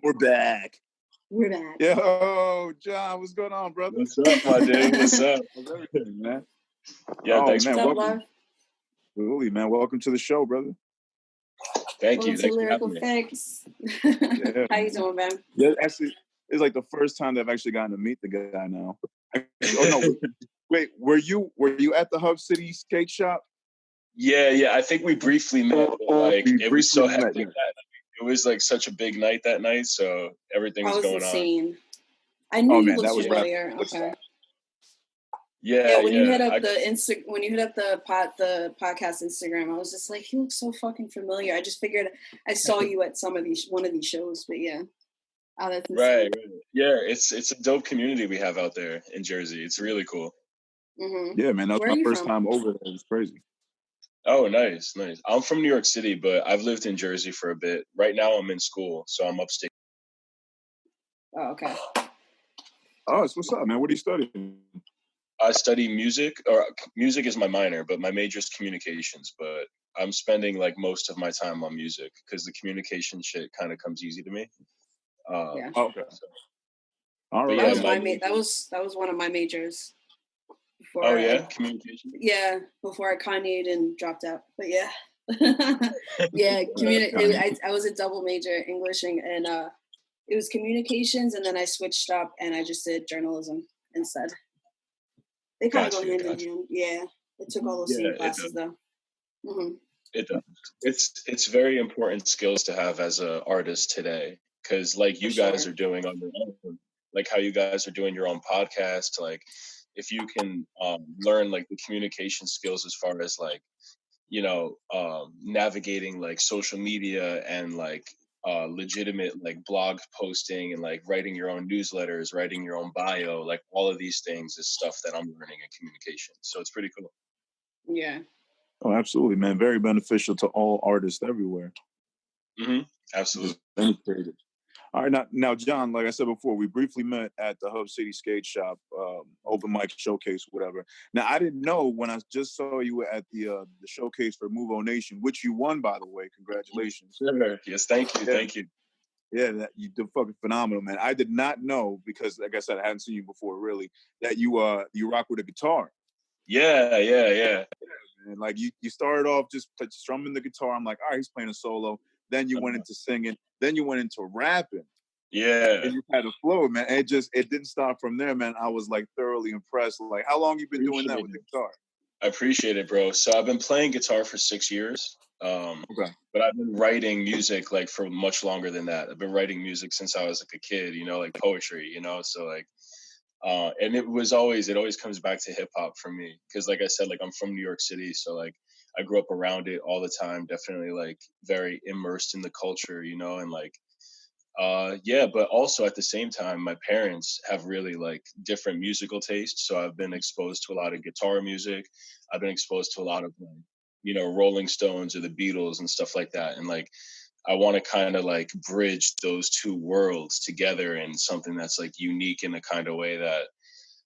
We're back. We're back. Yo, John, what's going on, brother? What's up, my dude? What's up? How's everything, man? Yeah, thanks man, for What's up, love? Absolutely, man. Welcome to the show, brother. Thank you. Welcome to Thanks for Lyrical having me. Fix. Yeah, How you doing, man? Yeah, actually, it's like the first time that I've actually gotten to meet the guy now. Oh no, wait, were you at the Hub City skate shop? Yeah. I think we briefly met, but like it was so hectic yeah. that night. It was like such a big night that night, so everything was going insane. I knew you looked familiar. Rap. Okay. Yeah. When you hit up the podcast Instagram, I was just like, he looks so fucking familiar. I just figured I saw you at one of these shows, but yeah. Oh, that's insane. Right. Yeah, it's a dope community we have out there in Jersey. It's really cool. Mm-hmm. Yeah, man, that was my first time over there. It was crazy. Oh, nice. I'm from New York City, but I've lived in Jersey for a bit. Right now I'm in school, so I'm upstate. Oh, okay. Oh, so what's up, man? What are you studying? I study music, or music is my minor, but my major is communications. But I'm spending like most of my time on music because the communication shit kind of comes easy to me. Yeah. Okay. So, all right. That was one of my majors. Communication. Yeah, before I Kanye'd and dropped out. But yeah, yeah. I was a double major, English and it was communications, and then I switched up and I just did journalism instead. They kind of go hand in hand. Yeah, it took all those same classes though. Mm-hmm. It does. It's very important skills to have as an artist today, because like you guys are doing on your own, like how you guys are doing your own podcast, like if you can learn like the communication skills as far as like, you know, navigating like social media and like legitimate like blog posting and like writing your own newsletters, writing your own bio, like all of these things is stuff that I'm learning in communication. So it's pretty cool. Yeah. Oh, absolutely, man. Very beneficial to all artists everywhere. Mm-hmm. Absolutely. All right, now, John, like I said before, we briefly met at the Hub City Skate Shop, open mic showcase, whatever. Now, I didn't know when I just saw you at the showcase for Move On Nation, which you won, by the way. Congratulations. Sure. Yes, thank you. Yeah. Thank you. Yeah, you did fucking phenomenal, man. I did not know, because, like I said, I hadn't seen you before, really, that you rock with a guitar. Yeah. And like you started off just strumming the guitar. I'm like, all right, he's playing a solo. Then you went into singing. Then you went into rapping. Yeah. And you had a flow, man. And it didn't stop from there, man. I was like thoroughly impressed. Like, how long you been doing that with the guitar? I appreciate it, bro. So I've been playing guitar for 6 years. Okay. But I've been writing music like for much longer than that. I've been writing music since I was like a kid, you know, like poetry, you know. So like and it always comes back to hip hop for me, because like I said, like I'm from New York City, so like I grew up around it all the time, definitely like very immersed in the culture, you know, and like but also at the same time my parents have really like different musical tastes, so I've been exposed to a lot of guitar music. I've been exposed to a lot of like, you know, Rolling Stones or the Beatles and stuff like that, and like I want to kind of like bridge those two worlds together in something that's like unique in a kind of way that,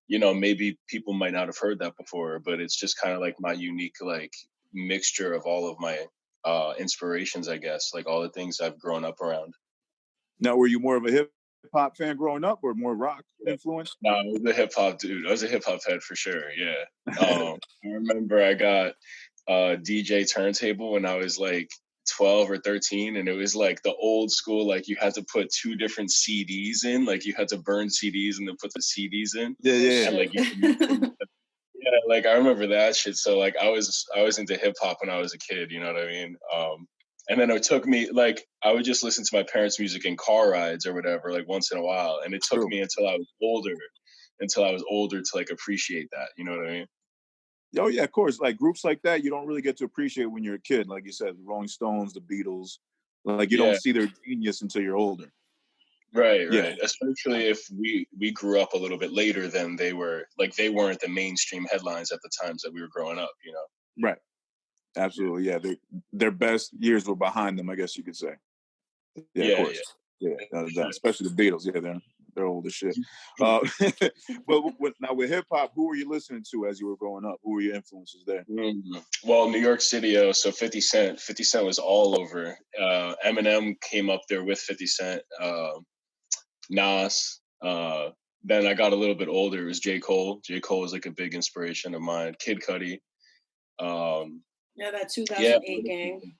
you know, maybe people might not have heard that before, but it's just kind of like my unique like mixture of all of my inspirations, I guess, like all the things I've grown up around. Now, were you more of a hip hop fan growing up, or more rock influence? No, I was a hip hop dude. I was a hip hop head for sure. Yeah. I remember I got a DJ turntable when I was like 12 or 13, and it was like the old school, like you had to put two different CDs in, like you had to burn CDs and then put the CDs in. Yeah. And like yeah, like I remember that shit. So like I was into hip hop when I was a kid, you know what I mean? And then it took me, like I would just listen to my parents' music in car rides or whatever, like once in a while, and it took me until I was older to like appreciate that, you know what I mean? Oh yeah, of course. Like groups like that, you don't really get to appreciate when you're a kid. Like you said, the Rolling Stones, the Beatles. Like you don't see their genius until you're older. Right. Especially if we grew up a little bit later than they were. Like they weren't the mainstream headlines at the times that we were growing up, you know? Right. Absolutely. Yeah. Their best years were behind them, I guess you could say. Yeah, of course. Yeah. Especially the Beatles. Yeah, They're old as shit. But now with hip hop, who were you listening to as you were growing up? Who were your influences there? Well, New York City, so 50 Cent. 50 Cent was all over. Eminem came up there with 50 Cent. Nas. Then I got a little bit older. It was J. Cole. J. Cole was like a big inspiration of mine. Kid Cudi. Yeah, that 2008 gang.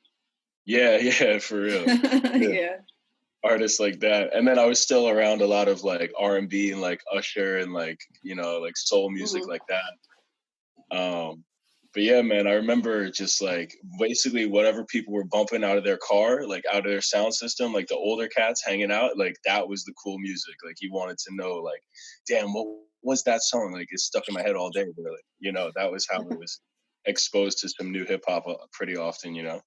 Yeah, for real. Yeah. Artists like that. And then I was still around a lot of like R&B and like Usher and like, you know, like soul music like that. But yeah, man, I remember just like basically whatever people were bumping out of their car, like out of their sound system, like the older cats hanging out, like that was the cool music. Like you wanted to know, like, damn, what was that song? Like it's stuck in my head all day, really. You know, that was how I was exposed to some new hip hop pretty often, you know.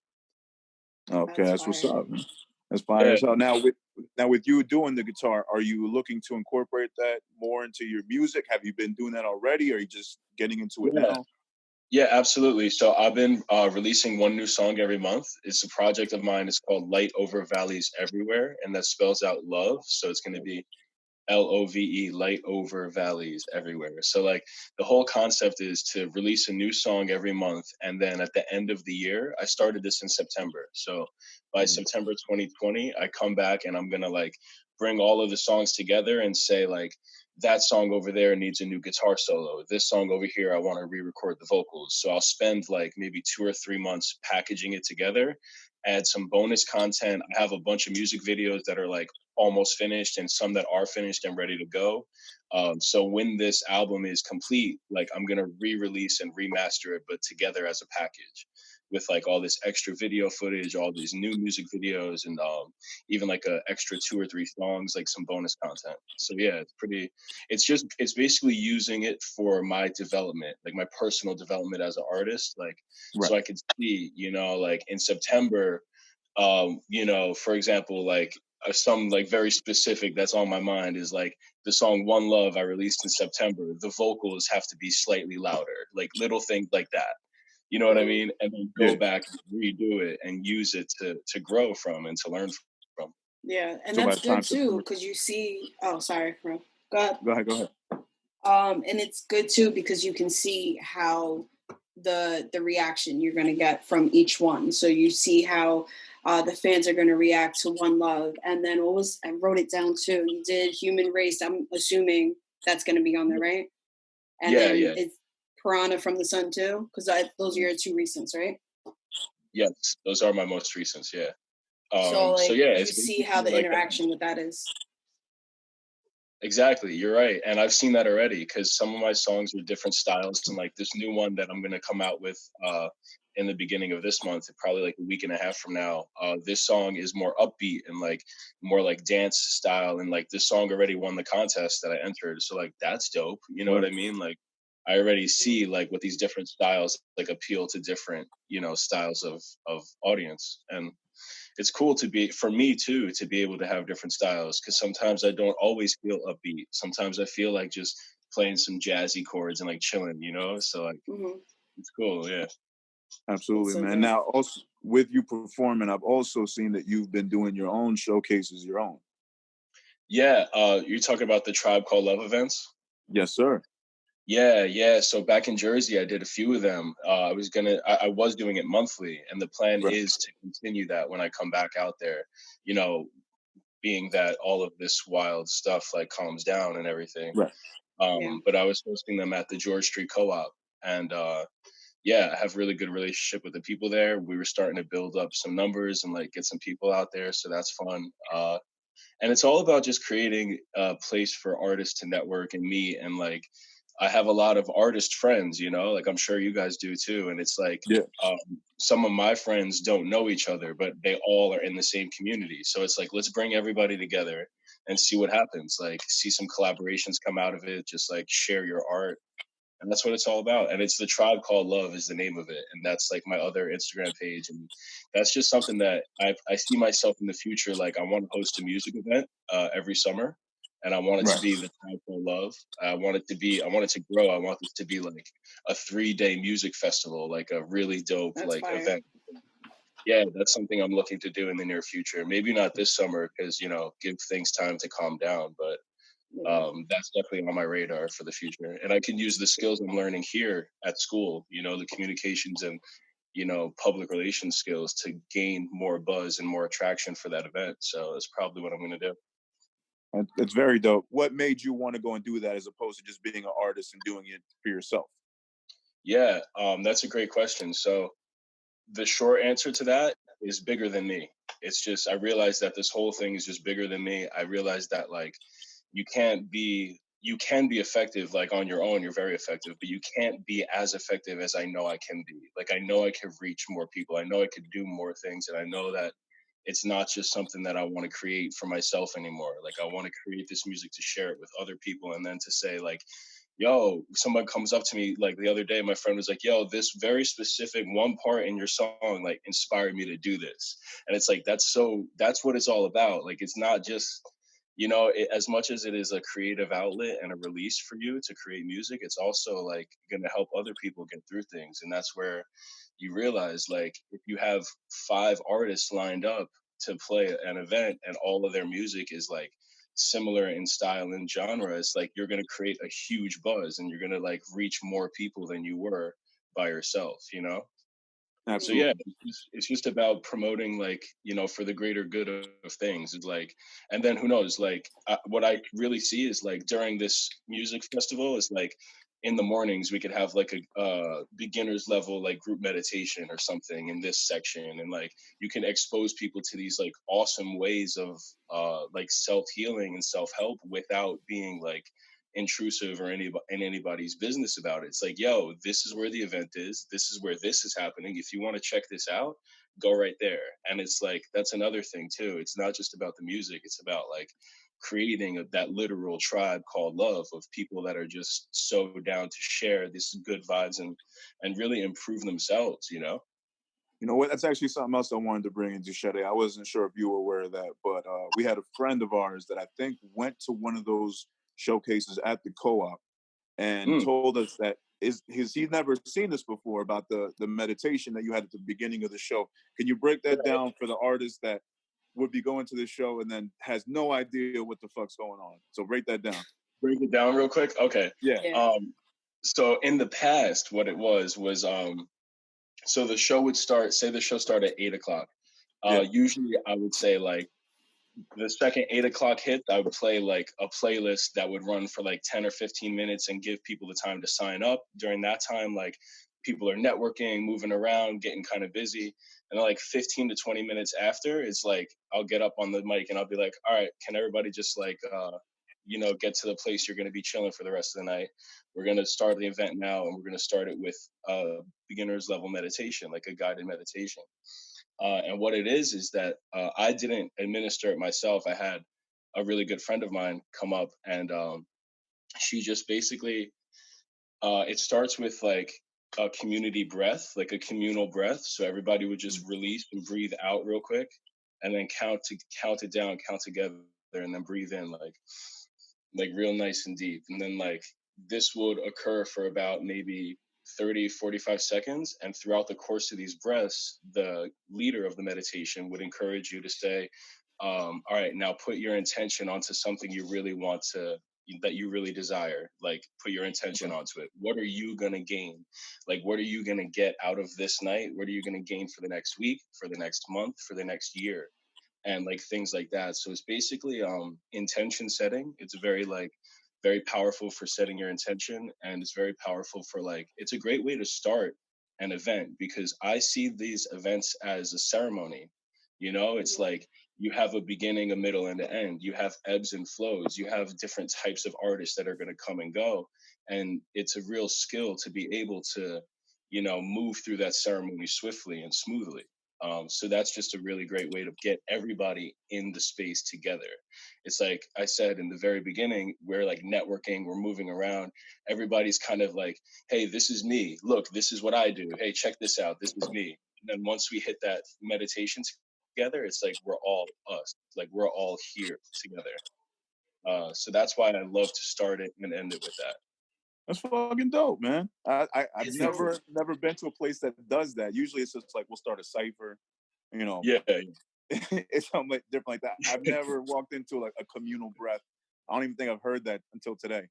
Okay, that's what's up, man. That's fire Yeah. as hell. Now with you doing the guitar, are you looking to incorporate that more into your music? Have you been doing that already, or are you just getting into it now? Yeah, absolutely. So I've been releasing one new song every month. It's a project of mine. It's called Light Over Valleys Everywhere, and that spells out love. So it's going to be LOVE, Light Over Valleys Everywhere. So like the whole concept is to release a new song every month, and then at the end of the year, I started this in September. So by September 2020, I come back and I'm gonna like bring all of the songs together and say like, that song over there needs a new guitar solo. This song over here, I want to re-record the vocals. So I'll spend like maybe 2 or 3 months packaging it together, add some bonus content. I have a bunch of music videos that are like almost finished and some that are finished and ready to go. So when this album is complete, like I'm gonna re-release and remaster it, but together as a package with like all this extra video footage, all these new music videos, and even like a extra 2 or 3 songs, like some bonus content. So yeah, it's basically using it for my development, like my personal development as an artist, like so I could see, you know, like in September, you know, for example, like some like very specific that's on my mind is like the song One Love I released in September. The vocals have to be slightly louder, like little things like that. You know what I mean? And then go back and redo it and use it to grow from and to learn from. Yeah, and So by that's the time good too because you see. Oh, sorry, bro. Go ahead. Go ahead. And it's good too because you can see how the reaction you're going to get from each one. So you see how the fans are going to react to One Love, and then I wrote it down too. You did Human Race. I'm assuming that's going to be on there, right? And then it's Piranha from the Sun too, because those are your 2 recents, right? Yes, those are my most recents. Yeah. So yeah, you see how the interaction with that is. Exactly, you're right, and I've seen that already because some of my songs are different styles, and like this new one that I'm gonna come out with in the beginning of this month, probably like a week and a half from now. This song is more upbeat and like more like dance style, and like this song already won the contest that I entered, so like that's dope. You know what I mean? Like I already see like what these different styles like appeal to different, you know, styles of audience, and it's cool for me too to be able to have different styles because sometimes I don't always feel upbeat. Sometimes I feel like just playing some jazzy chords and like chilling, you know. So like it's cool, yeah. Absolutely, man. Now also with you performing, I've also seen that you've been doing your own showcases, your own. Yeah, you're talking about the Triibe Called Love events? Yes, sir. Yeah. So back in Jersey, I did a few of them. I was doing it monthly, and the plan is to continue that when I come back out there. You know, being that all of this wild stuff like calms down and everything. Right. But I was hosting them at the George Street Co-op, and I have really good relationship with the people there. We were starting to build up some numbers and like get some people out there, so that's fun. And it's all about just creating a place for artists to network and meet. And like, I have a lot of artist friends, you know, like I'm sure you guys do too. And it's like, some of my friends don't know each other, but they all are in the same community. So it's like, let's bring everybody together and see what happens. Like, see some collaborations come out of it. Just like share your art. And that's what it's all about. And it's the Triibe Called Love is the name of it. And that's like my other Instagram page. And that's just something that I see myself in the future. Like I want to host a music event every summer. And I want it to be the Triibe Called Love. I want it to grow. I want this to be like a 3-day music festival, like a really dope event. Yeah, that's something I'm looking to do in the near future. Maybe not this summer because, you know, give things time to calm down. But That's definitely on my radar for the future. And I can use the skills I'm learning here at school, you know, the communications and, you know, public relations skills to gain more buzz and more attraction for that event. So that's probably what I'm going to do. It's very dope. What made you want to go and do that as opposed to just being an artist and doing it for yourself? Yeah, that's a great question. So the short answer to that is bigger than me. It's just, I realized that this whole thing is just bigger than me. I realized that like you can be effective like on your own, you're very effective, but you can't be as effective as I know I can be. Like I know I can reach more people. I know I could do more things, and I know that it's not just something that I want to create for myself anymore. Like I want to create this music to share it with other people, and then to say like, yo, someone comes up to me like the other day, my friend was like, yo, this very specific one part in your song like inspired me to do this. And it's like that's what it's all about. Like it's not just, you know, as much as it is a creative outlet and a release for you to create music, it's also like going to help other people get through things. And that's where you realize like if you have 5 artists lined up to play an event and all of their music is like similar in style and genre, it's like you're going to create a huge buzz and you're going to like reach more people than you were by yourself, you know? So Absolutely. yeah, it's just about promoting like, you know, for the greater good of things. It's like, and then who knows, like what I really see is like during this music festival is like in the mornings we could have like a beginners level like group meditation or something in this section, and like you can expose people to these like awesome ways of like self-healing and self-help without being like intrusive or in anybody's business about it. It's like, yo, this is where the event is. This is where this is happening. If you want to check this out, go right there. And it's like that's another thing too. It's not just about the music. It's about like creating that literal tribe called love of people that are just so down to share this good vibes and really improve themselves. You know? You know what? That's actually something else I wanted to bring into Shade. I wasn't sure if you were aware of that, but we had a friend of ours that I think went to one of those showcases at the co-op and Mm. told us that he's never seen this before about the meditation that you had at the beginning of the show. Can you break that down for the artist that would be going to this show and then has no idea what the fuck's going on? So break that down. Break it down real quick. Okay. Yeah. So in the past, what it was so the show would start. Say the show started at 8 o'clock. Yeah. Usually, I would say like the second 8 o'clock hit, I would play like a playlist that would run for like 10 or 15 minutes and give people the time to sign up. During that time, like people are networking, moving around, getting kind of busy. And then like 15 to 20 minutes after, it's like I'll get up on the mic and I'll be like, all right, can everybody just like, you know, get to the place you're going to be chilling for the rest of the night. We're going to start the event now, and we're going to start it with beginner's level meditation, like a guided meditation. And what it is that I didn't administer it myself. I had a really good friend of mine come up, and she just basically, it starts with like a community breath, like a communal breath. So everybody would just release and breathe out real quick, and then count it down, count together, and then breathe in like real nice and deep. And then like this would occur for about maybe 30, 45 seconds. And throughout the course of these breaths, the leader of the meditation would encourage you to say, all right, now put your intention onto something you really want to, that you really desire. Like put your intention onto it. What are you going to gain? Like, what are you going to get out of this night? What are you going to gain for the next week, for the next month, for the next year? And like things like that. So it's basically intention setting. It's very powerful for setting your intention, and it's very powerful for like it's a great way to start an event, because I see these events as a ceremony. You know, it's like you have a beginning, a middle, and an end. You have ebbs and flows. You have different types of artists that are going to come and go, and it's a real skill to be able to, you know, move through that ceremony swiftly and smoothly. So that's just a really great way to get everybody in the space together. It's like I said in the very beginning, we're like networking, we're moving around. Everybody's kind of like, hey, this is me. Look, this is what I do. Hey, check this out. This is me. And then once we hit that meditation together, it's like we're all us. Like we're all here together. So that's why I love to start it and end it with that. That's fucking dope, man. I've It's never been to a place that does that. Usually it's just like we'll start a cipher, you know. Yeah. It's something like different like that. I've never walked into like a communal breath. I don't even think I've heard that until today.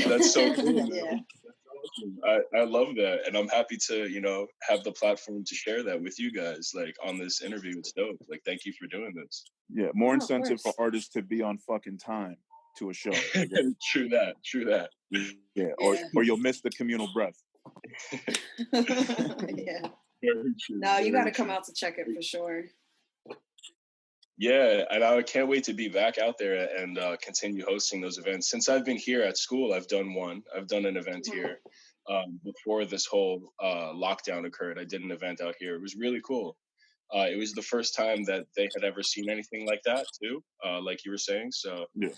That's so cool, man. Yeah. That's awesome. I love that, and I'm happy to have the platform to share that with you guys, like on this interview. It's dope. Like, thank you for doing this. Yeah, more Oh, of incentive for course. artists to be on fucking time to a show, I guess. True that. True that. Yeah, Yeah. or you'll miss the communal breath. Yeah. Very true. No, you got very to come true. out to check it for sure. Yeah, and I can't wait to be back out there and continue hosting those events. Since I've been here at school, I've done one. I've done an event here before this whole lockdown occurred. I did an event out here. It was really cool. It was the first time that they had ever seen anything like that too, like you were saying. So Yeah,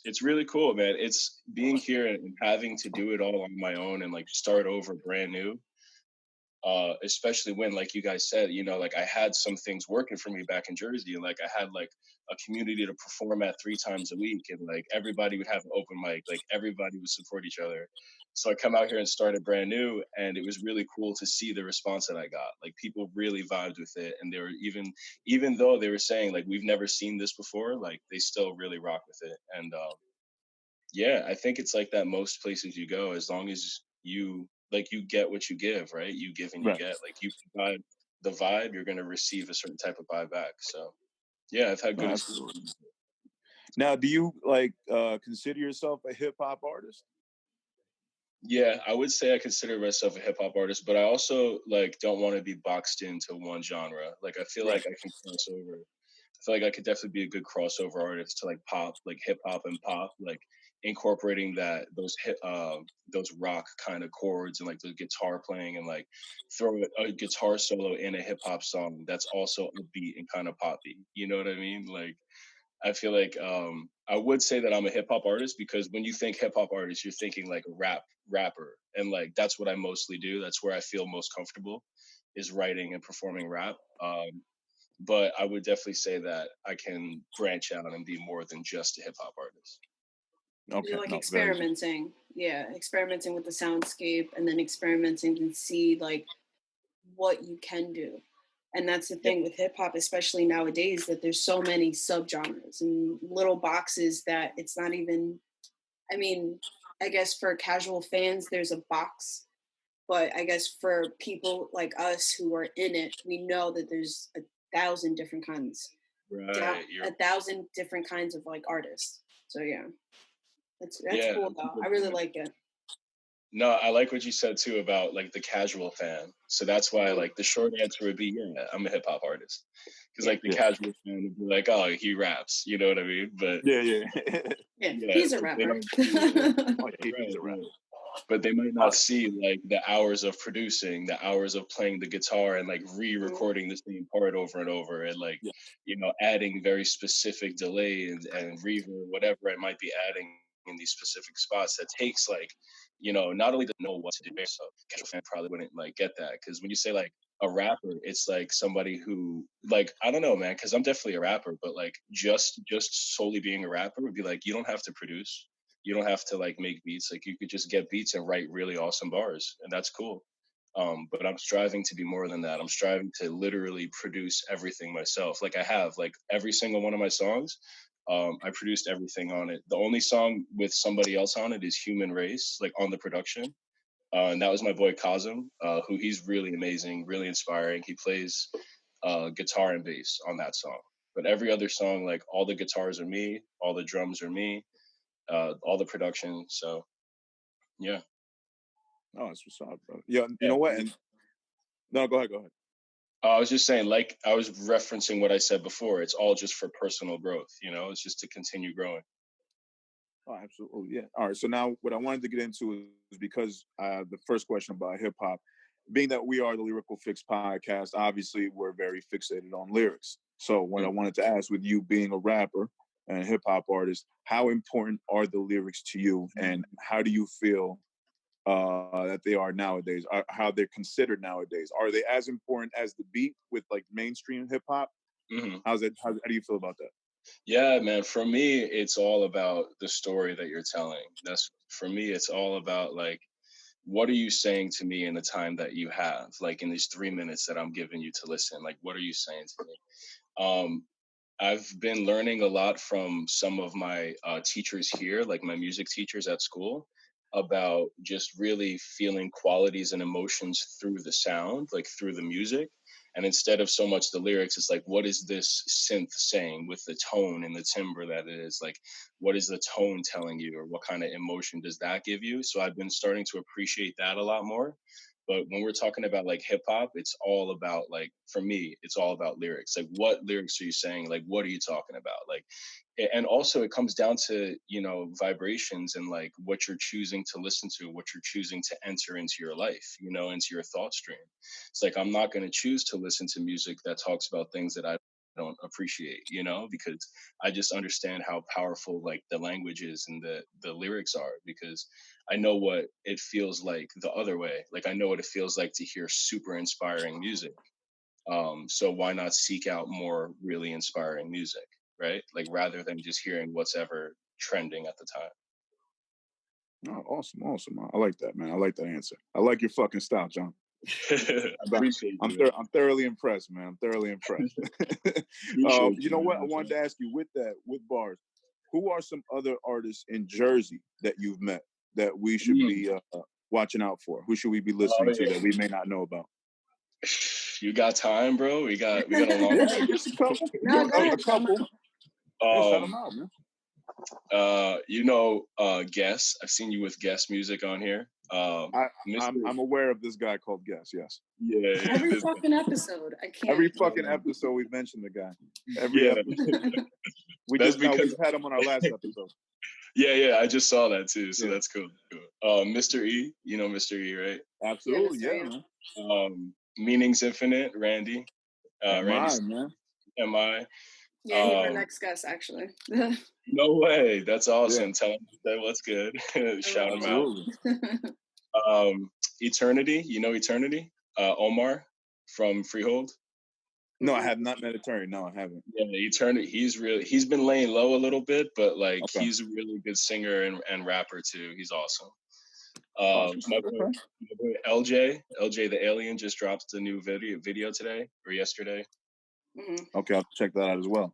it's really cool, man. It's being here and having to do it all on my own and like start over brand new. Especially when, like you guys said, like I had some things working for me back in Jersey, and like I had like a community to perform at 3 times a week, and like everybody would have an open mic, like everybody would support each other. So I come out here and started brand new, and it was really cool to see the response that I got. Like people really vibed with it, and they were even though they were saying like we've never seen this before, like they still really rock with it. And yeah, I think it's like that most places you go, as long as you get what you give, right? You give and you right. get. Like you provide the vibe, you're gonna receive a certain type of vibe back. So yeah, I've had No, good absolutely. experiences. Now, do you like consider yourself a hip hop artist? Yeah, I would say I consider myself a hip hop artist, but I also like don't want to be boxed into one genre. Like I feel Right. like I can cross over. I feel like I could definitely be a good crossover artist to like pop, like hip hop and pop, like incorporating those rock kind of chords and like the guitar playing and like throw a guitar solo in a hip hop song that's also upbeat and kind of poppy. You know what I mean? Like I feel like I would say that I'm a hip hop artist because when you think hip hop artist, you're thinking like a rapper, and like that's what I mostly do. That's where I feel most comfortable, is writing and performing rap. But I would definitely say that I can branch out and be more than just a hip hop artist. You're Okay, like no, very good. experimenting. Yeah, experimenting with the soundscape and then experimenting to see like what you can do. And that's the Yeah, thing with hip hop, especially nowadays, that there's so many subgenres and little boxes that it's not even, I mean, I guess for casual fans, there's a box. But I guess for people like us who are in it, we know that there's a thousand different kinds, right. You're a thousand different kinds of like artists. So yeah, that's yeah. cool That's a though. good I really point. like it. No, I like what you said too about like the casual fan. So that's why Mhm. like the short answer would be yeah, I'm a hip hop artist. Because Yeah, like the Yeah, casual fan would be like, oh, he raps. You know what I mean? But yeah, yeah. yeah, yeah, he's a like they rapper. don't see it. Oh yeah, he's Right, a rapper. right. But they might All not right. see like the hours of producing, the hours of playing the guitar and like Mhm. re-recording the same part over and over, and like Yeah, adding very specific delay and reverb, whatever it might be adding in these specific spots that takes like not only to know what to do, so casual fan probably wouldn't like get that, because when you say like a rapper, it's like somebody who like I don't know, man, because I'm definitely a rapper, but like just solely being a rapper would be like you don't have to produce, you don't have to like make beats, like you could just get beats and write really awesome bars, and that's cool. But I'm striving to be more than that. I'm striving to literally produce everything myself, like I have like every single one of my songs. I produced everything on it. The only song with somebody else on it is Human Race, like on the production, and that was my boy Kazim, who he's really amazing, really inspiring. He plays guitar and bass on that song. But every other song, like all the guitars are me, all the drums are me, all the production. So yeah, oh, that's what's up, bro. Yeah, you yeah. know what? And no, go ahead, go ahead. I was just saying, like I was referencing what I said before. It's all just for personal growth. It's just to continue growing. Oh, absolutely, yeah. All right, so now what I wanted to get into is because the first question about hip hop, being that we are the Lyrical Fix podcast, obviously we're very fixated on lyrics. So what I Mm. wanted to ask, with you being a rapper and a hip hop artist, how important are the lyrics to you, and how do you feel that they are nowadays? How they're considered nowadays? Are they as important as the beat with like mainstream hip hop? Hmm. How's it? How do you feel about that? Yeah, man. For me, it's all about the story that you're telling. That's for me. It's all about like, what are you saying to me in the time that you have, like in these 3 minutes that I'm giving you to listen? Like, what are you saying to me? Um, I've been learning a lot from some of my teachers here, like my music teachers at school, about just really feeling qualities and emotions through the sound, like through the music. And instead of so much the lyrics, it's like, what is this synth saying with the tone and the timbre that it is? Like, what is the tone telling you, or what kind of emotion does that give you? So I've been starting to appreciate that a lot more. But when we're talking about like hip hop, it's all about, like, for me, it's all about lyrics. Like, what lyrics are you saying? Like, what are you talking about? Like, and also it comes down to, you know, vibrations and like what you're choosing to listen to, what you're choosing to enter into your life, you know, into your thought stream. It's like, I'm not going to choose to listen to music that talks about things that I don't appreciate, you know, because I just understand how powerful like the language is and the lyrics are, because I know what it feels like the other way. Like, I know what it feels like to hear super inspiring music. So why not seek out more really inspiring music, right? Like, rather than just hearing what's ever trending at the Oh, awesome, awesome. I like that, man. I like that answer. I like your fucking style, John. time. Appreciate you. Man. I'm thoroughly impressed, man. I'm thoroughly impressed. You know what? I wanted to ask you, with that, with bars, who are some other artists in Jersey that you've met that we should be watching out for? Who should we be listening to that we may not know about? You got time, bro? We got a long Yeah, just a couple. No, go ahead. A couple. Yeah, shout them out, man. You know, Guess. I've seen you with Guess music on here. I'm aware of this guy called Guess. Yes. Yeah. Every fucking episode, I can't. Every fucking episode we've mentioned the guy. Every Yeah. episode. We That's just know because we've had him on our last episode. Yeah, I just saw that too. So Yeah. that's cool. Mr. E, you know Mr. E, right? Absolutely, Yeah, man. Meanings Infinite, Randy. Randy, man. Am I? Yeah, he's our next guest, actually. No way. That's awesome. Yeah. Tell him that what's good. Shout him Absolutely. out. Eternity, you know Eternity? Omar from Freehold. No, I have not met Eternity. No, I haven't. Yeah, Eternity. He's been laying low a little bit, but like Okay. he's a really good singer and rapper too. He's awesome. My boy LJ the Alien just dropped a new video today or yesterday. Okay, I'll check that out as well.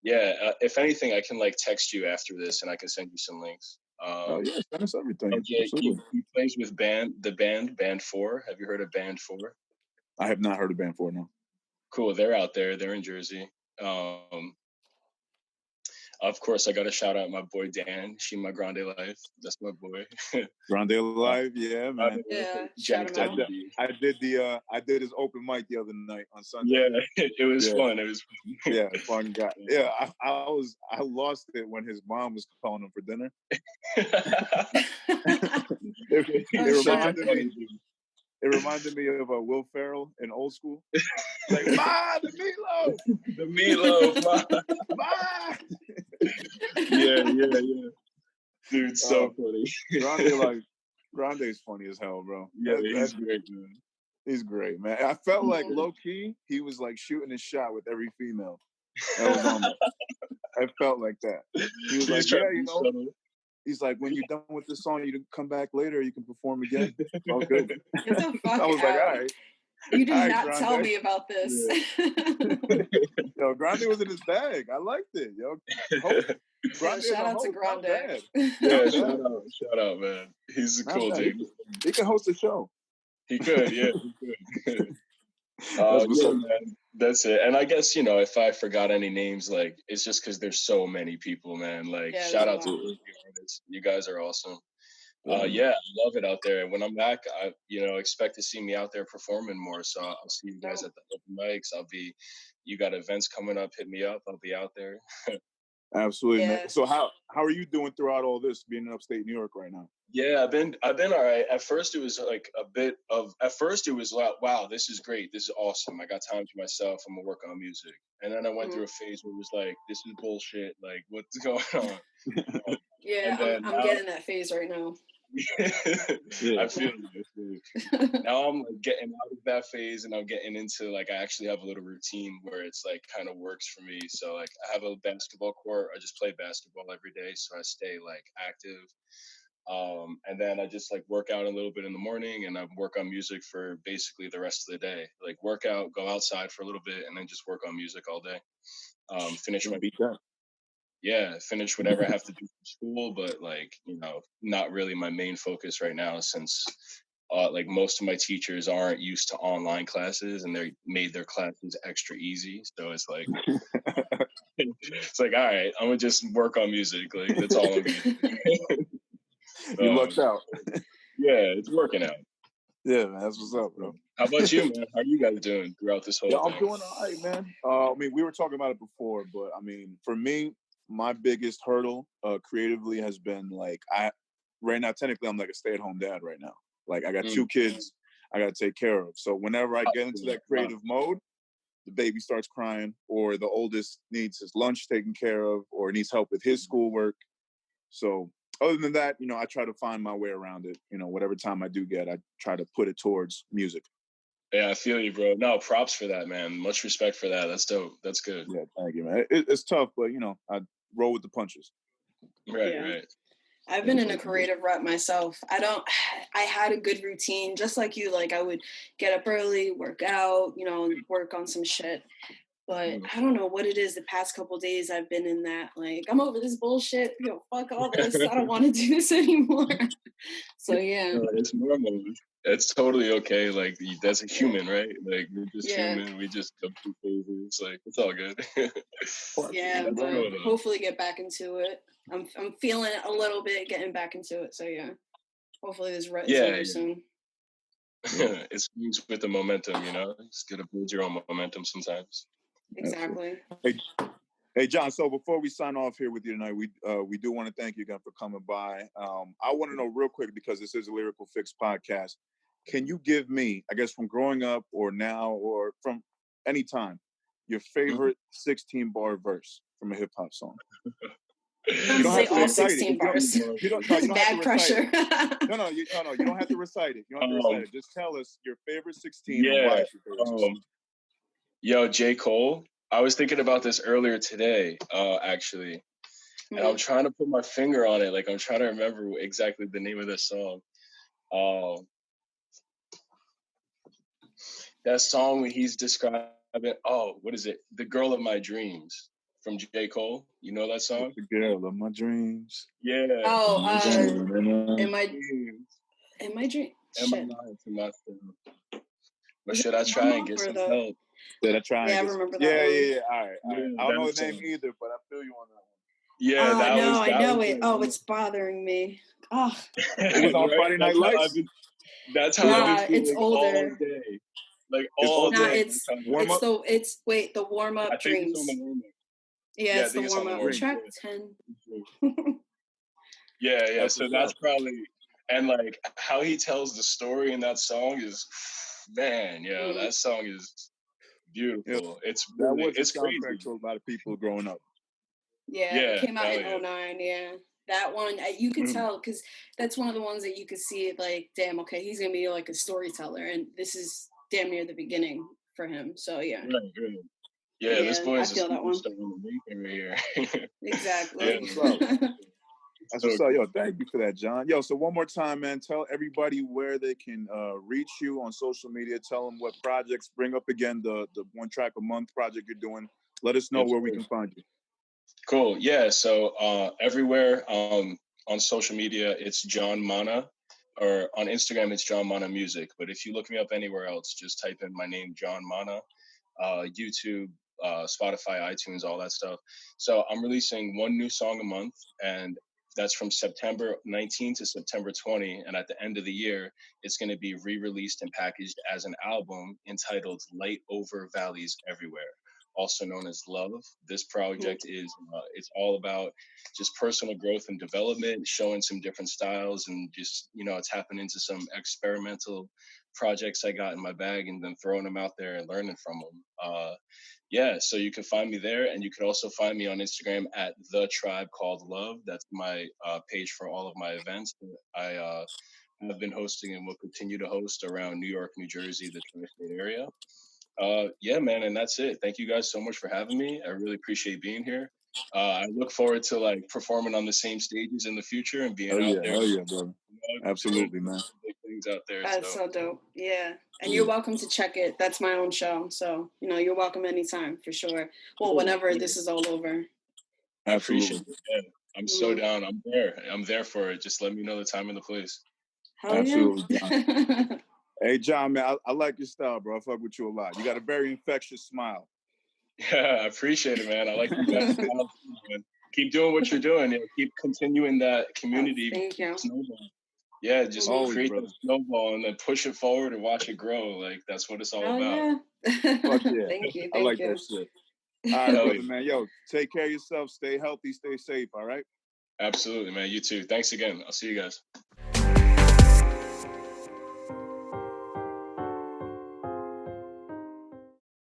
Yeah, if anything, I can like text you after this, and I can send you some links. Oh yeah, send us everything. LJ, he plays with Band 4. Have you heard of Band 4? I have not heard of Band 4. No. Cool, they're out there. They're in Jersey. Of course, I got to shout out my boy Dan. She my Grande Life. That's my boy. Grande Life, yeah, man. Yeah, shout him out. I did his open mic the other night on Sunday. Yeah, it was fun. It was fun. Yeah, fun guy. Yeah, I lost it when his mom was calling him for dinner. It reminded me of Will Ferrell in Old School. Like, Ma, the meatloaf! The meatloaf, Ma! Yeah. Dude, so funny. Grande's funny as hell, bro. Yeah, he's great, man. He's great, man. I felt like low-key, he was like shooting his shot with every female. I felt like that. He was like, yeah, you know. He's like, when you're done with this song, you can come back later. You can perform again. Oh, good. Get the fuck I was like, all right. You did not tell me about this. Yeah. Yo, Grande was in his bag. I liked it. Yo, shout out to Grande. Yeah, shout out, man. He's a cool dude. He can host a show. He could, yeah, he could. Man, that's it. And I guess, you know, if I forgot any names, like, it's just because there's so many people, man. Like, shout out to you artists. You guys are awesome. Yeah, I love it out there. When I'm back, I, you know, expect to see me out there performing more. So I'll see you guys at the open mics. You got events coming up, hit me up. I'll be out there. Absolutely, man. So how are you doing throughout all this, being in upstate New York right now? Yeah, I've been all right. At first it was like wow, this is great. This is awesome. I got time to myself. I'm gonna work on music. And then I went through a phase where it was like, this is bullshit. Like, what's going on? Yeah, I'm getting that phase right now. I feel you. Now I'm like getting out of that phase and I'm getting into like, I actually have a little routine where it's like kind of works for me. So like I have a basketball court. I just play basketball every day. So I stay like active. And then I just like work out a little bit in the morning and I work on music for basically the rest of the day. Like work out, go outside for a little bit and then just work on music all day. finish my Beat that. finish whatever I have to do for school, but like, not really my main focus right now, since like most of my teachers aren't used to online classes and they made their classes extra easy. So it's like, it's like, all right, I'm gonna just work on music. Like that's all I'm gonna do. You lucked out. Yeah, it's working out. Yeah, man, that's what's up, bro. How about you, man? How are you guys doing throughout this whole thing? I'm doing all right, man. I mean, we were talking about it before, but I mean, for me, my biggest hurdle creatively has been like, right now, technically, I'm like a stay-at-home dad right now. Like, I got 2 kids I got to take care of. So whenever I get into that creative mode, the baby starts crying, or the oldest needs his lunch taken care of, or needs help with his schoolwork. So other than that, I try to find my way around it. Whatever time I do get, I try to put it towards music. Yeah, I feel you, bro. No, props for that, man. Much respect for that. That's dope. That's good. Yeah, thank you, man. It's tough, but I roll with the punches. Right. I've been in a creative rut myself. I had a good routine, just like you. Like I would get up early, work out, work on some shit. But I don't know what it is. The past couple of days I've been in that, like, I'm over this bullshit. Fuck all this. I don't want to do this anymore. So yeah. No, it's normal. It's totally okay. Like that's a human, right? Like we're just human. We just go through phases. Like it's all good. Yeah, but hopefully get back into it. I'm feeling it a little bit, getting back into it. So yeah, hopefully this rut is over soon. It swings with the momentum, It's good to build your own momentum sometimes. Exactly. Hey, John. So before we sign off here with you tonight, we do want to thank you again for coming by. I want to know real quick, because this is a Lyrical Fix podcast. Can you give me, I guess, from growing up or now or from any time, your favorite 16-bar verse from a hip hop song? You don't have to recite 16 it. Bars. You don't bad pressure. No, you don't have to recite it. You don't have to recite it. Just tell us your favorite 16 and why it's your favorite 16. Yo, J. Cole. I was thinking about this earlier today, actually. And I'm trying to put my finger on it. Like, I'm trying to remember exactly the name of this song. That song when he's describing, what is it? The Girl of My Dreams from J. Cole. You know that song? The Girl of My Dreams. Yeah. In my dream. Am I lying to myself? But should I try and get some help? Should I try? Yeah, I remember that. Yeah. All right. I don't know the name either, but I feel you on that one. Yeah, I know it. Oh, it's bothering me. Oh, it was on Friday Night Lights. That's how I've been it's older. All day. Like all day. It's the warm up dreams. It's on the warm up. Yeah, it's the warm up. Track 10. Yeah. So that's probably, and like how he tells the story in that song is, man, that song is beautiful. It's really, it's crazy to a lot of people growing up. Yeah, it came out in 2009. Yeah, that one you could tell, because that's one of the ones that you could see it like, damn, okay, he's gonna be like a storyteller, and this is damn near the beginning for him. So yeah. Right. Yeah, this boy is a superstar in the making right here. Exactly. That's what's up. Yo, thank you for that, John. Yo, so one more time, man, tell everybody where they can reach you on social media. Tell them what projects. Bring up again the 1 track a month project you're doing. Let us know where we can find you. Cool. Yeah. So everywhere on social media, it's John Mana, or on Instagram, it's John Mana Music. But if you look me up anywhere else, just type in my name, John Mana, YouTube, Spotify, iTunes, all that stuff. So I'm releasing 1 new song a month, and that's from September 19 to September 20. And at the end of the year, it's going to be re-released and packaged as an album entitled Light Over Valleys Everywhere, also known as Love. This project is, it's all about just personal growth and development, showing some different styles, and just, tapping into some experimental projects I got in my bag and then throwing them out there and learning from them. So you can find me there, and you can also find me on Instagram at the Triibe Called Love. That's my page for all of my events that I have been hosting and will continue to host around New York, New Jersey, the tri-state area. Man, and that's it. Thank you guys so much for having me. I really appreciate being here. I look forward to performing on the same stages in the future and being out there. Oh yeah, brother. Absolutely, man. things out there. That's so dope. Yeah. And Mm. you're welcome to check it. That's my own show. So, you're welcome anytime for sure. Well, whenever this is all over. I appreciate Absolutely. it. Yeah, I'm so down. I'm there. I'm there for it. Just let me know the time and the place. Hell Absolutely, yeah. John. Hey, John, man, I like your style, bro. I fuck with you a lot. You got a very infectious smile. Yeah, I appreciate it, man. I like you guys. Man. Keep doing what you're doing. Keep continuing that community. Thank you. Snowball. Yeah, just create that snowball and then push it forward and watch it grow. Like, that's what it's all about. Yeah. Fuck yeah. Thank you. I like that shit. All right, brother, man. Yo, take care of yourself. Stay healthy. Stay safe. All right. Absolutely, man. You too. Thanks again. I'll see you guys.